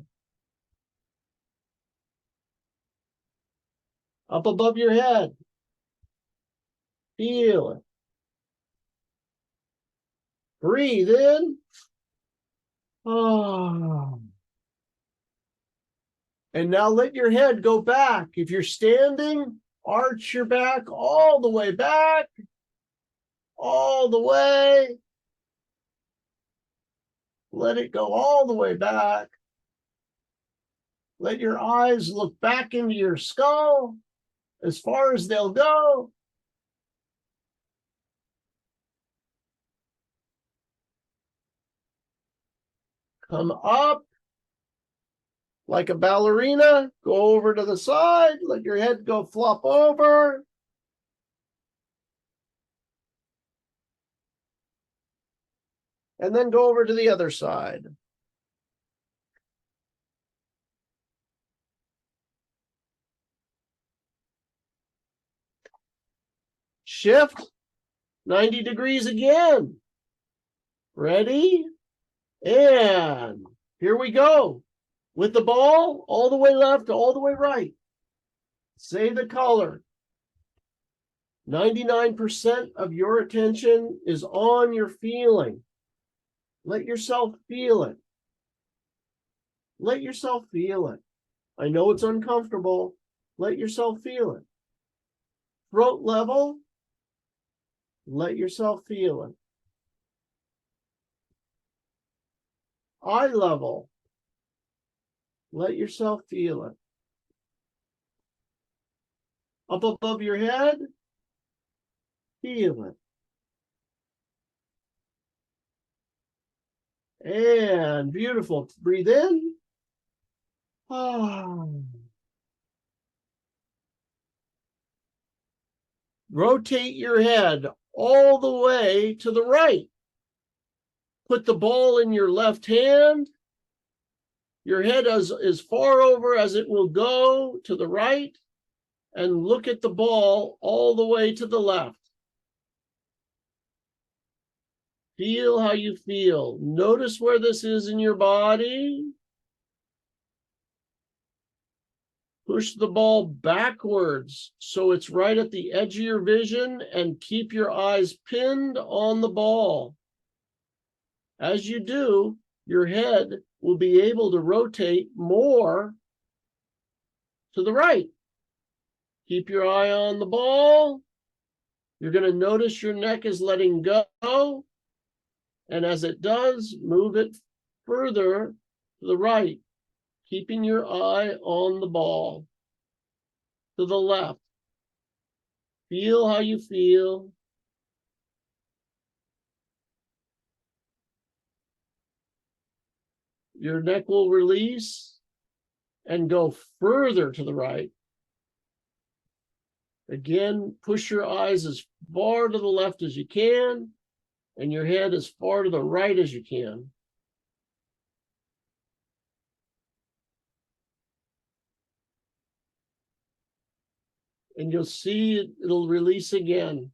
Up above your head. Feel it. Breathe in. Oh. And now let your head go back. If you're standing, arch your back all the way back. All the way. Let it go all the way back. Let your eyes look back into your skull as far as they'll go. Come up like a ballerina. Go over to the side. Let your head go flop over. And then go over to the other side. Shift 90 degrees again. Ready? And here we go. With the ball, all the way left, all the way right. Say the color. 99% of your attention is on your feeling. Let yourself feel it. Let yourself feel it. I know it's uncomfortable. Let yourself feel it. Throat level. Let yourself feel it. Eye level. Let yourself feel it. Up above your head. Feel it. And beautiful. Breathe in. Rotate your head all the way to the right. Put the ball in your left hand. Your head is as far over as it will go to the right. And look at the ball all the way to the left. Feel how you feel. Notice where this is in your body. Push the ball backwards so it's right at the edge of your vision and keep your eyes pinned on the ball. As you do, your head will be able to rotate more to the right. Keep your eye on the ball. You're going to notice your neck is letting go. And as it does, move it further to the right, keeping your eye on the ball. To the left. Feel how you feel. Your neck will release and go further to the right. Again, push your eyes as far to the left as you can, and your head as far to the right as you can. And you'll see it'll release again.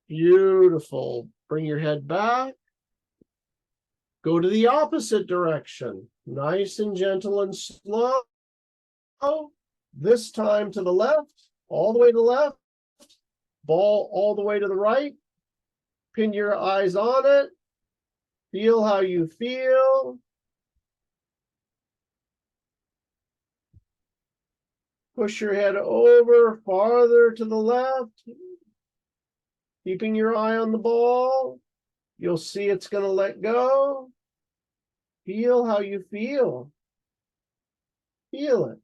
Beautiful. Bring your head back. Go to the opposite direction. Nice and gentle and slow. This time to the left, all the way to the left. Ball all the way to the right. Pin your eyes on it. Feel how you feel. Push your head over farther to the left. Keeping your eye on the ball. You'll see it's going to let go. Feel how you feel. Feel it.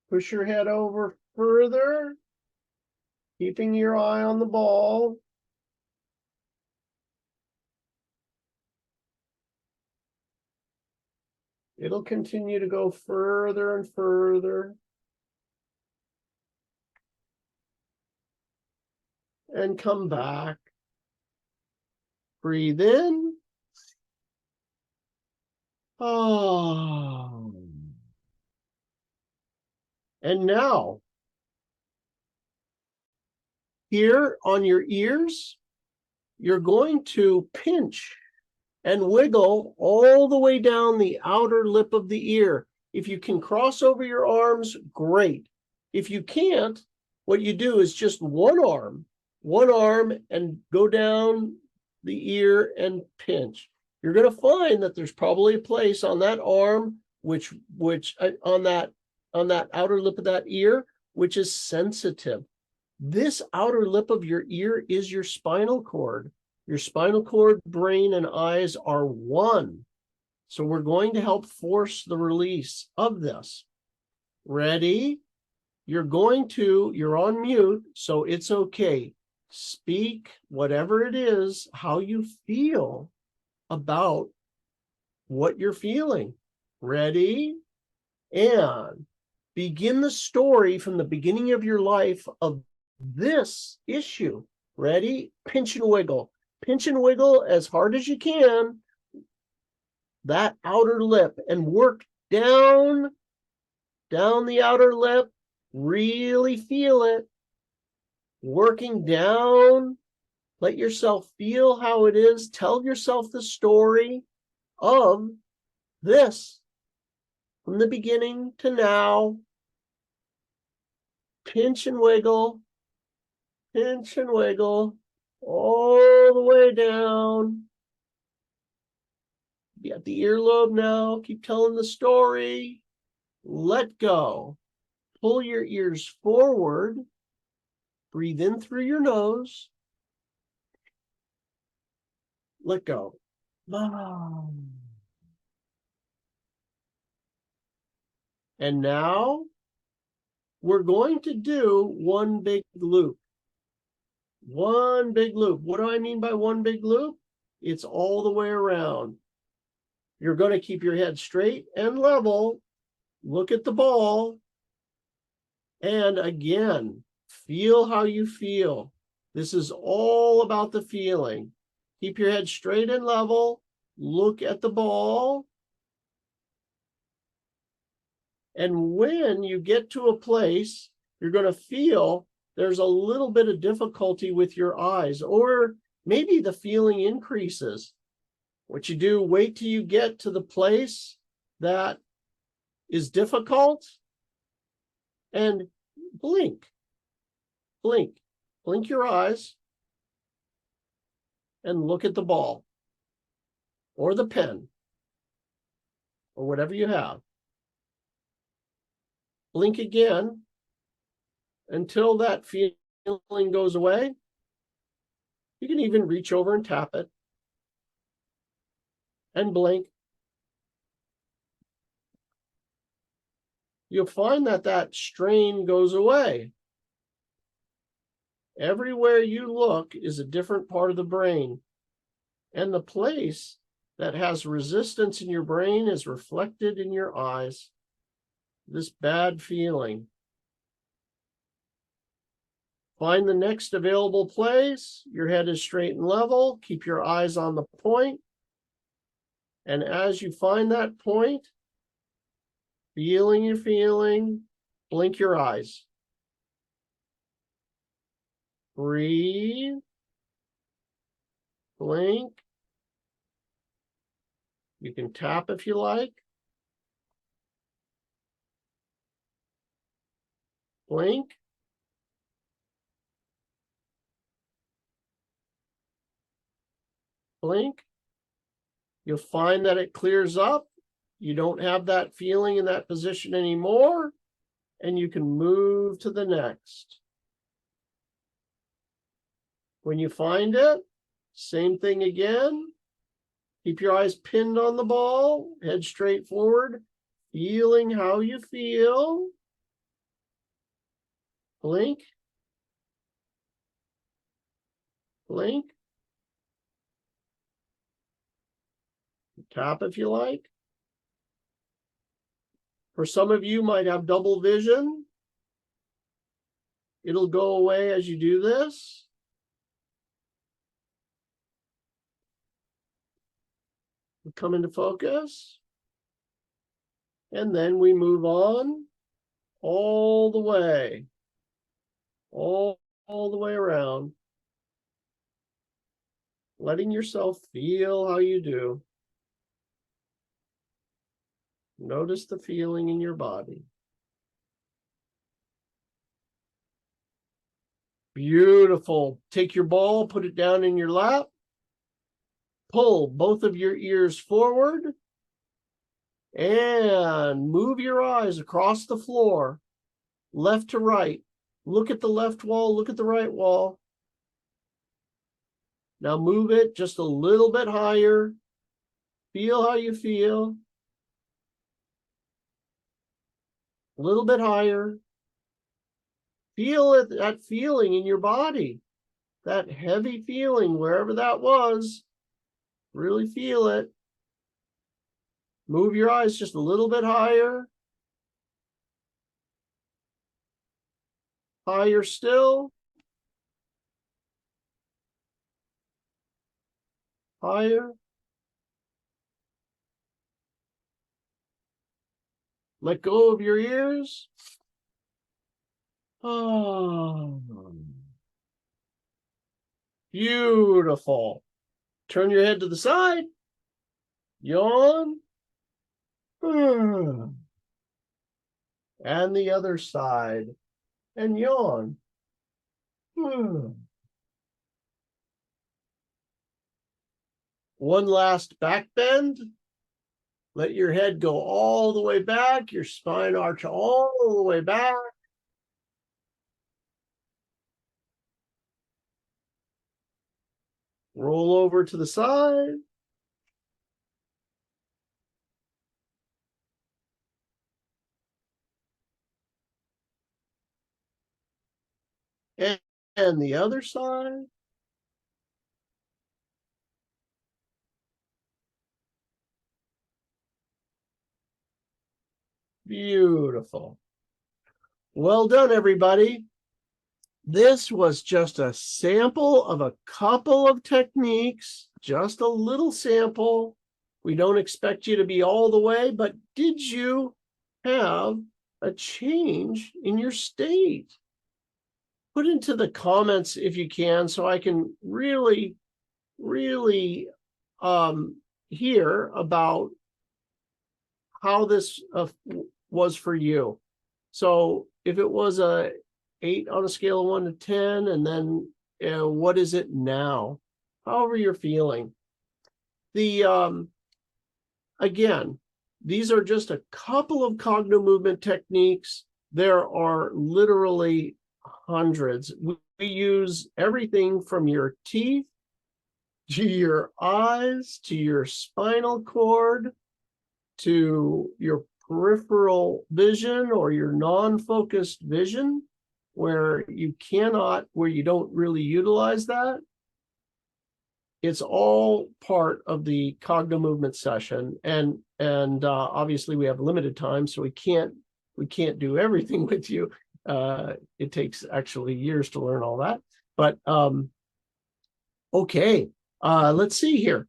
Push your head over further. Keeping your eye on the ball. It'll continue to go further and further. And come back. Breathe in. Oh. And now, here on your ears, you're going to pinch and wiggle all the way down the outer lip of the ear. If you can cross over your arms, great. If you can't, what you do is just one arm, and go down the ear and pinch. You're going to find that there's probably a place on that arm, which on that outer lip of that ear, which is sensitive. This outer lip of your ear is your spinal cord. Your spinal cord, brain, and eyes are one. So we're going to help force the release of this. Ready? You're on mute, so it's okay. Speak whatever it is, how you feel about what you're feeling. Ready? And begin the story from the beginning of your life of this issue. Ready? Pinch and wiggle. Pinch and wiggle as hard as you can that outer lip and work down the outer lip. Really feel it. Working down. Let yourself feel how it is. Tell yourself the story of this from the beginning to now. Pinch and wiggle. Pinch and wiggle. All the way down. Be at the earlobe now. Keep telling the story. Let go. Pull your ears forward. Breathe in through your nose. Let go. And now we're going to do one big loop. One big loop. What do I mean by one big loop? It's all the way around. You're going to keep your head straight and level. Look at the ball. And again, feel how you feel. This is all about the feeling. Keep your head straight and level. Look at the ball. And when you get to a place, you're going to feel there's a little bit of difficulty with your eyes, or maybe the feeling increases. What you do, wait till you get to the place that is difficult and blink. Blink. Blink your eyes and look at the ball or the pen or whatever you have. Blink again until that feeling goes away. You can even reach over and tap it and blink. You'll find that that strain goes away. Everywhere you look is a different part of the brain, and the place that has resistance in your brain is reflected in your eyes. This bad feeling. Find the next available place. Your head is straight and level. Keep your eyes on the point. And as you find that point, feeling your feeling, blink your eyes. Breathe. Blink. You can tap if you like. Blink. Blink. You'll find that it clears up. You don't have that feeling in that position anymore, and you can move to the next. When you find it, same thing again. Keep your eyes pinned on the ball, head straight forward, feeling how you feel. Blink. Blink. Tap if you like. For some of you might have double vision. It'll go away as you do this. Come into focus. And then we move on all the way, all the way around, letting yourself feel how you do. Notice the feeling in your body. Beautiful. Take your ball, put it down in your lap. Pull both of your ears forward and move your eyes across the floor, left to right. Look at the left wall, look at the right wall. Now move it just a little bit higher. Feel how you feel. A little bit higher. Feel it, that feeling in your body, that heavy feeling, wherever that was. Really feel it. Move your eyes just a little bit higher. Higher still. Higher. Let go of your ears. Oh, beautiful. Turn your head to the side. Yawn. And the other side. And yawn. One last back bend. Let your head go all the way back, your spine arch all the way back. Roll over to the side. And the other side. Beautiful. Well done, everybody. This was just a sample of a couple of techniques, just a little sample. We don't expect you to be all the way, but did you have a change in your state? Put into the comments if you can, so I can really hear about how this was for you. So if it was a 8 on a scale of 1 to 10, and then what is it now? However you're feeling. Again, these are just a couple of Cogno movement techniques. There are literally hundreds. We use everything from your teeth to your eyes, to your spinal cord, to your peripheral vision or your non-focused vision, where you don't really utilize that. It's all part of the Cogno Movement session, and obviously we have limited time, so we can't do everything with you. It takes actually years to learn all that. But okay, let's see here.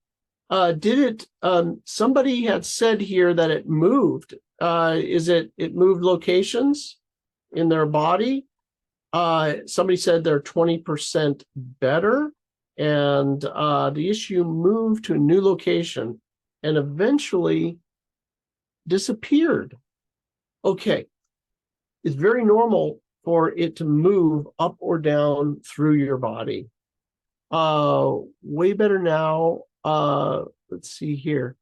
Somebody had said here that it moved. It moved locations in their body? Somebody said they're 20% better, and the issue moved to a new location and eventually disappeared. Okay, it's very normal for it to move up or down through your body. Way better now. Let's see here.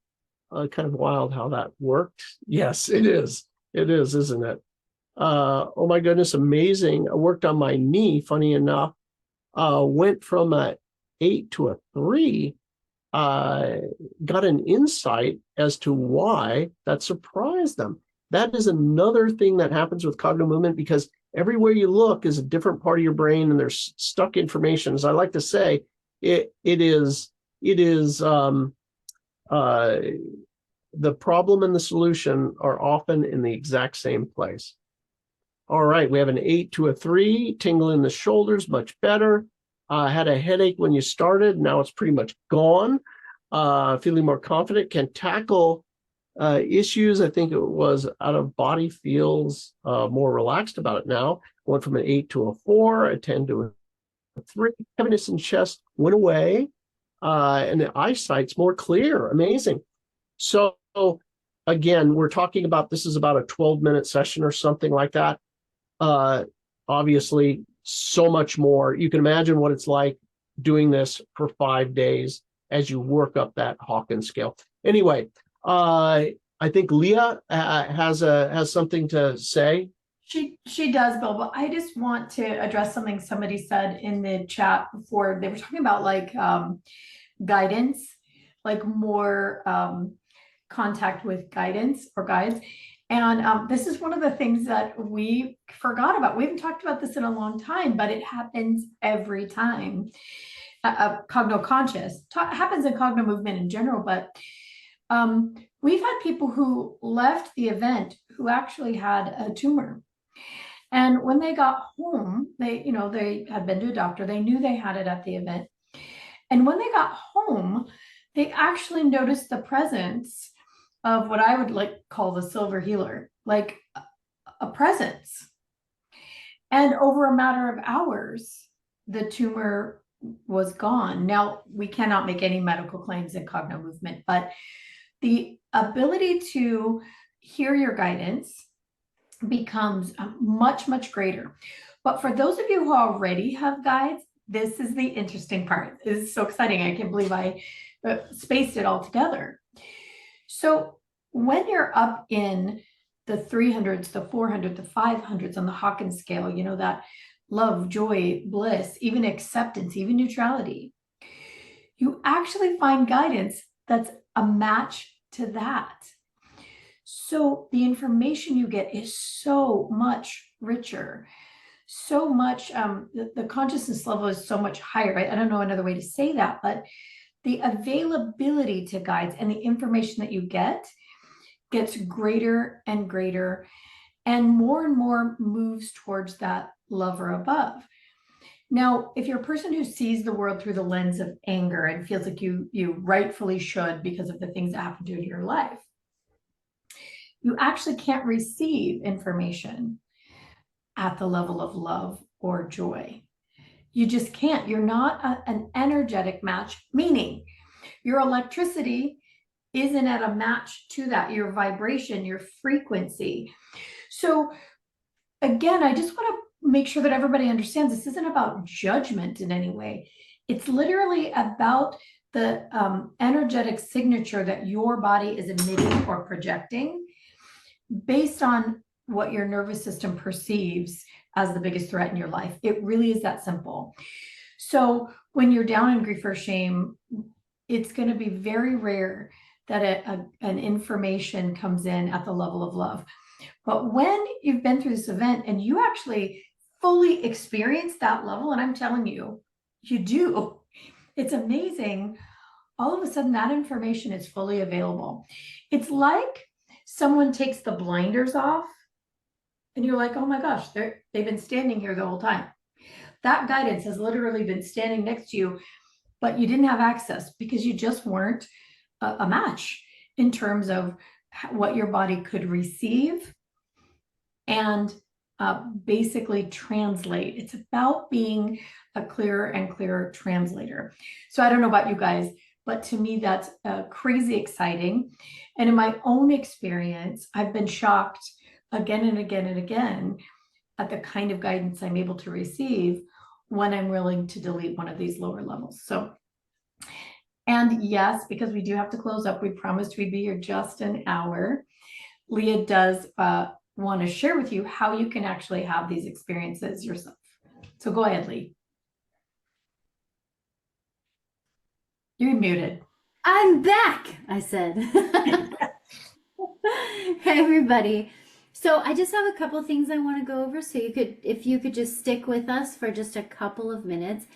Kind of wild how that worked. Yes, it is. It is, isn't it? Oh my goodness, amazing. I worked on my knee, funny enough. Went from a 8 to a 3. Got an insight as to why that surprised them. That is another thing that happens with Cogno Movement, because everywhere you look is a different part of your brain, and there's stuck information. As I like to say, it is the problem and the solution are often in the exact same place. All right, we have an 8 to a 3, tingle in the shoulders, much better. Had a headache when you started, now it's pretty much gone. Feeling more confident, can tackle issues. I think it was out of body, feels more relaxed about it now. Went from an 8 to a 4, a 10 to a 3. Heaviness in chest went away, and the eyesight's more clear. Amazing. So again, we're talking about, this is about a 12-minute session or something like that. Obviously, so much more. You can imagine what it's like doing this for 5 days as you work up that Hawkins scale. Anyway, I think Leah has something to say. She does, Bill, but I just want to address something somebody said in the chat before. They were talking about like guidance, like more contact with guidance or guides. And this is one of the things that we forgot about. We haven't talked about this in a long time, but it happens every time. Cogno Conscious happens in Cogno Movement in general, but we've had people who left the event who actually had a tumor. And when they got home, they had been to a doctor, they knew they had it at the event. And when they got home, they actually noticed the presence of what I would call the silver healer, like a presence. And over a matter of hours, the tumor was gone. Now, we cannot make any medical claims in Cogno Movement, but the ability to hear your guidance becomes much, much greater. But for those of you who already have guides, this is the interesting part. This is so exciting. I can't believe I spaced it all together. So when you're up in the 300s, the 400s, the 500s on the Hawkins scale, you know, that love, joy, bliss, even acceptance, even neutrality, you actually find guidance that's a match to that. So the information you get is so much richer, so much, the consciousness level is so much higher, right? I don't know another way to say that, but the availability to guides and the information that you get gets greater and greater, and more moves towards that love or above. Now, if you're a person who sees the world through the lens of anger and feels like you rightfully should because of the things that happen to you in your life, you actually can't receive information at the level of love or joy. You just can't. You're not an energetic match, meaning your electricity isn't at a match to that, your vibration, your frequency. So again, I just want to make sure that everybody understands this isn't about judgment in any way. It's literally about the energetic signature that your body is emitting or projecting based on what your nervous system perceives as the biggest threat in your life. It really is that simple. So when you're down in grief or shame, it's going to be very rare that an information comes in at the level of love. But when you've been through this event and you actually fully experience that level, and I'm telling you, you do, it's amazing. All of a sudden that information is fully available. It's like someone takes the blinders off and you're like, oh my gosh, they've been standing here the whole time. That guidance has literally been standing next to you, but you didn't have access because you just weren't a match in terms of what your body could receive and basically translate. It's about being a clearer and clearer translator. So I don't know about you guys, but to me, that's crazy exciting. And in my own experience, I've been shocked again and again and again at the kind of guidance I'm able to receive when I'm willing to delete one of these lower levels. So, and yes, because we do have to close up, we promised we'd be here just an hour. Leah does want to share with you how you can actually have these experiences yourself. So go ahead, Lee. You're muted. I'm back, I said. Hey, everybody. So I just have a couple things I want to go over. So if you could just stick with us for just a couple of minutes.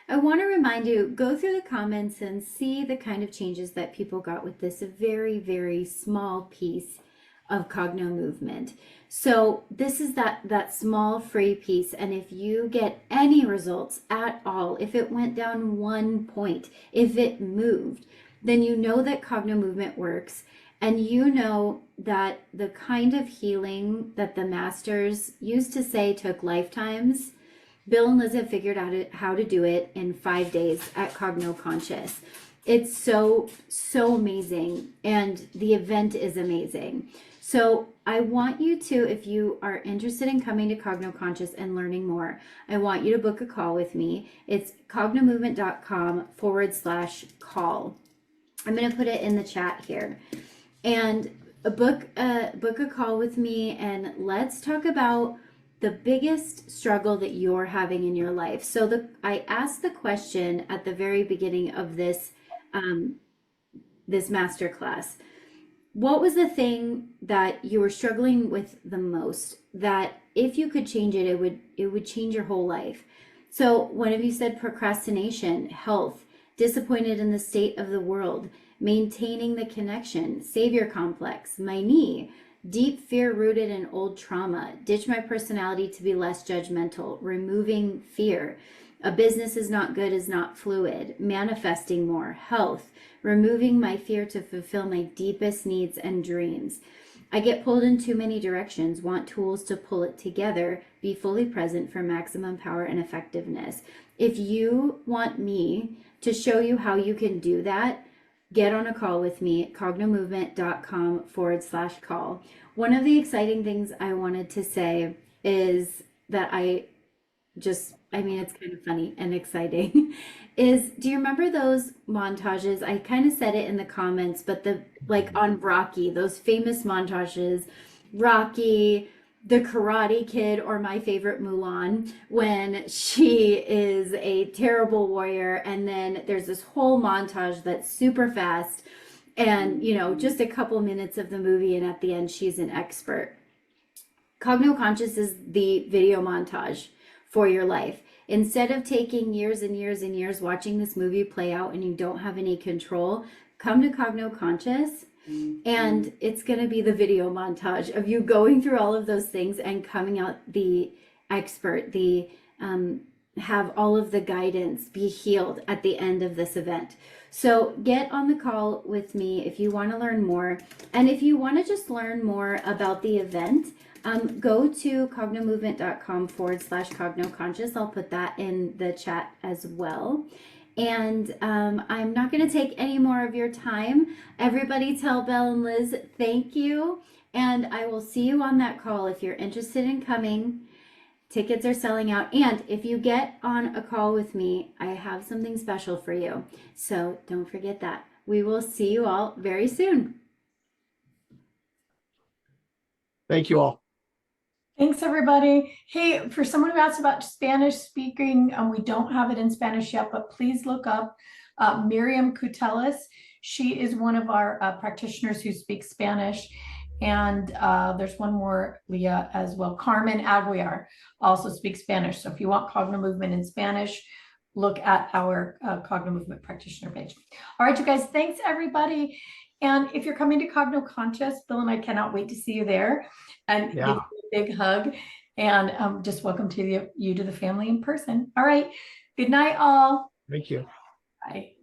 I want to remind you, go through the comments and see the kind of changes that people got with this very, very small piece of Cogno Movement. So this is that small free piece. And if you get any results at all, if it went down 1 point, if it moved, then you know that Cogno Movement works. And you know that the kind of healing that the masters used to say took lifetimes, Bill and Liz have figured out how to do it in 5 days at Cogno Conscious. It's so amazing. And the event is amazing. So I want you to, if you are interested in coming to Cogno Conscious and learning more, I want you to book a call with me. It's cognomovement.com/call. I'm going to put it in the chat here. And book a call with me, and let's talk about the biggest struggle that you're having in your life. So I asked the question at the very beginning of this this masterclass. What was the thing that you were struggling with the most, that if you could change it, it would change your whole life? So one of you said procrastination, health, disappointed in the state of the world, maintaining the connection, savior complex, my knee, deep fear rooted in old trauma, ditch my personality to be less judgmental, removing fear, a business is not good, is not fluid, manifesting more, health, removing my fear to fulfill my deepest needs and dreams. I get pulled in too many directions, want tools to pull it together, be fully present for maximum power and effectiveness. If you want me to show you how you can do that, get on a call with me at cognomovement.com/call. One of the exciting things I wanted to say is that it's kind of funny and exciting, is, do you remember those montages? I kind of said it in the comments, but on Rocky, those famous montages, Rocky, the Karate Kid, or my favorite, Mulan, when she is a terrible warrior, and then there's this whole montage that's super fast, and just a couple minutes of the movie, and at the end she's an expert. Cogno Conscious is the video montage for your life. Instead of taking years and years and years watching this movie play out and you don't have any control, come to Cogno Conscious. And it's going to be the video montage of you going through all of those things and coming out the expert, have all of the guidance, be healed at the end of this event. So get on the call with me if you want to learn more. And if you want to just learn more about the event, go to cognomovement.com/Cogno Conscious. I'll put that in the chat as well. And I'm not going to take any more of your time. Everybody tell Belle and Liz thank you. And I will see you on that call if you're interested in coming. Tickets are selling out. And if you get on a call with me, I have something special for you. So don't forget that. We will see you all very soon. Thank you all. Thanks, everybody. Hey, for someone who asked about Spanish speaking, we don't have it in Spanish yet, but please look up Miriam Cutelis. She is one of our practitioners who speaks Spanish. And there's one more, Leah, as well. Carmen Aguiar also speaks Spanish. So if you want Cogno Movement in Spanish, look at our Cogno Movement practitioner page. All right, you guys, thanks, everybody. And if you're coming to Cogno Conscious, Bill and I cannot wait to see you there and give you a big hug. And just welcome to you to the family in person. All right. Good night, all. Thank you. Bye.